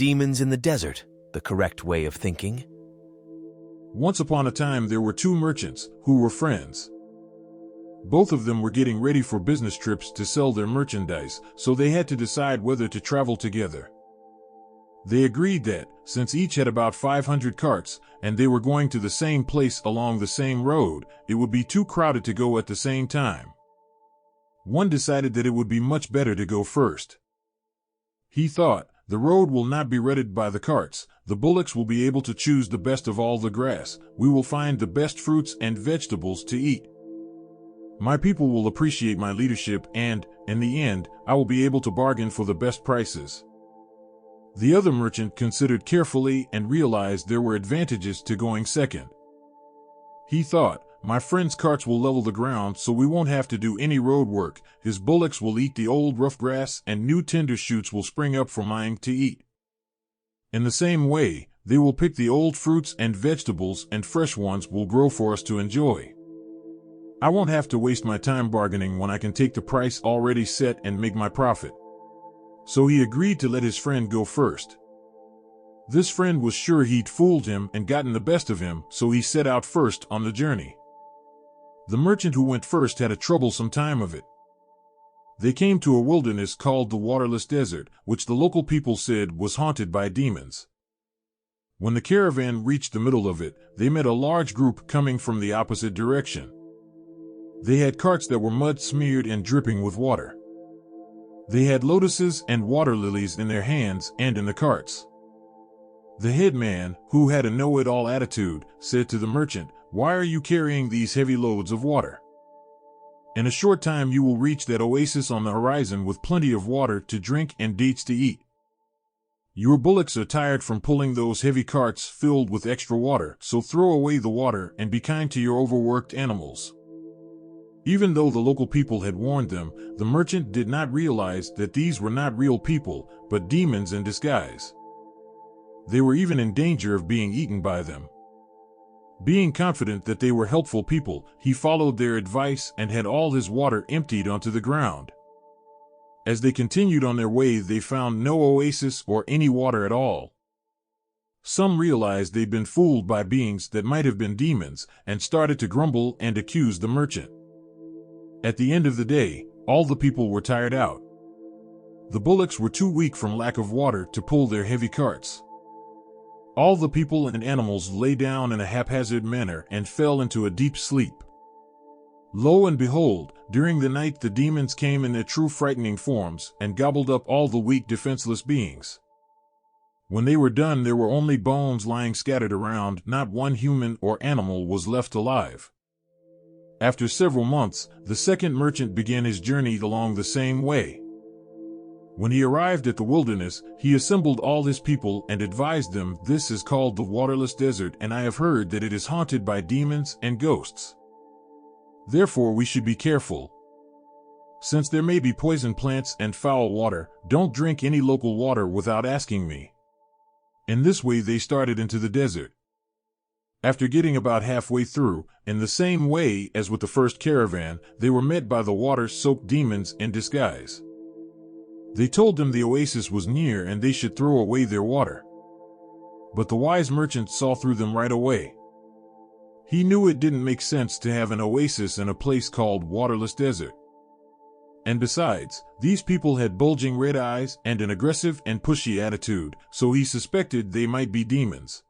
Demons in the desert, the correct way of thinking? Once upon a time there were two merchants who were friends. Both of them were getting ready for business trips to sell their merchandise, so they had to decide whether to travel together. They agreed that, since each had about 500 carts, and they were going to the same place along the same road, it would be too crowded to go at the same time. One decided that it would be much better to go first. He thought, the road will not be rutted by the carts, the bullocks will be able to choose the best of all the grass, we will find the best fruits and vegetables to eat. My people will appreciate my leadership and, in the end, I will be able to bargain for the best prices. The other merchant considered carefully and realized there were advantages to going second. He thought, my friend's carts will level the ground so we won't have to do any road work, his bullocks will eat the old rough grass and new tender shoots will spring up for mine to eat. In the same way, they will pick the old fruits and vegetables and fresh ones will grow for us to enjoy. I won't have to waste my time bargaining when I can take the price already set and make my profit. So he agreed to let his friend go first. This friend was sure he'd fooled him and gotten the best of him, so he set out first on the journey. The merchant who went first had a troublesome time of it. They came to a wilderness called the waterless desert, which the local people said was haunted by demons. When the caravan reached the middle of it, they met a large group coming from the opposite direction. They had carts that were mud-smeared and dripping with water. They had lotuses and water lilies in their hands and in the carts. The head man, who had a know-it-all attitude, said to the merchant, "Why are you carrying these heavy loads of water? In a short time you will reach that oasis on the horizon with plenty of water to drink and dates to eat. Your bullocks are tired from pulling those heavy carts filled with extra water, so throw away the water and be kind to your overworked animals." Even though the local people had warned them, the merchant did not realize that these were not real people, but demons in disguise. They were even in danger of being eaten by them. Being confident that they were helpful people, he followed their advice and had all his water emptied onto the ground. As they continued on their way, they found no oasis or any water at all. Some realized they'd been fooled by beings that might have been demons, and started to grumble and accuse the merchant. At the end of the day, all the people were tired out. The bullocks were too weak from lack of water to pull their heavy carts. All the people and animals lay down in a haphazard manner and fell into a deep sleep. Lo and behold, during the night the demons came in their true frightening forms and gobbled up all the weak defenseless beings. When they were done, there were only bones lying scattered around, not one human or animal was left alive. After several months, the second merchant began his journey along the same way. When he arrived at the wilderness, he assembled all his people and advised them, "This is called the waterless desert, and I have heard that it is haunted by demons and ghosts. Therefore we should be careful. Since there may be poison plants and foul water, don't drink any local water without asking me." In this way they started into the desert. After getting about halfway through, in the same way as with the first caravan, they were met by the water-soaked demons in disguise. They told them the oasis was near and they should throw away their water. But the wise merchant saw through them right away. He knew it didn't make sense to have an oasis in a place called waterless desert. And besides, these people had bulging red eyes and an aggressive and pushy attitude, so he suspected they might be demons.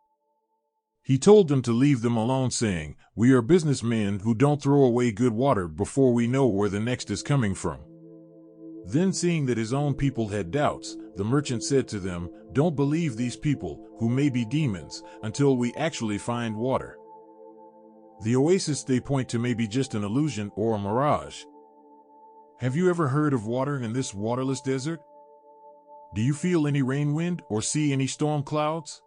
He told them to leave them alone, saying, "We are businessmen who don't throw away good water before we know where the next is coming from." Then, seeing that his own people had doubts, the merchant said to them, "Don't believe these people, who may be demons, until we actually find water. The oasis they point to may be just an illusion or a mirage. Have you ever heard of water in this waterless desert? Do you feel any rain wind or see any storm clouds?"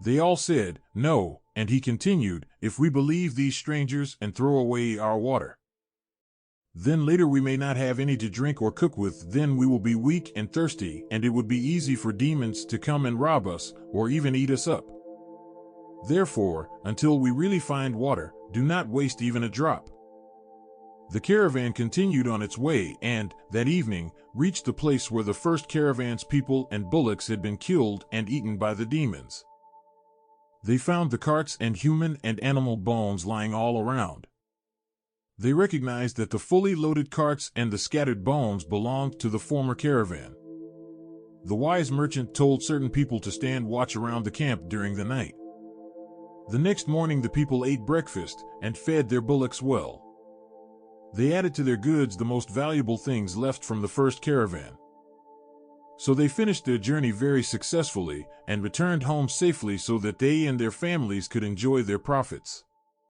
They all said, "No," and he continued, "If we believe these strangers and throw away our water, then later we may not have any to drink or cook with, then we will be weak and thirsty, and it would be easy for demons to come and rob us, or even eat us up. Therefore, until we really find water, do not waste even a drop." The caravan continued on its way and, that evening, reached the place where the first caravan's people and bullocks had been killed and eaten by the demons. They found the carts and human and animal bones lying all around. They recognized that the fully loaded carts and the scattered bones belonged to the former caravan. The wise merchant told certain people to stand watch around the camp during the night. The next morning the people ate breakfast and fed their bullocks well. They added to their goods the most valuable things left from the first caravan. So they finished their journey very successfully and returned home safely so that they and their families could enjoy their profits.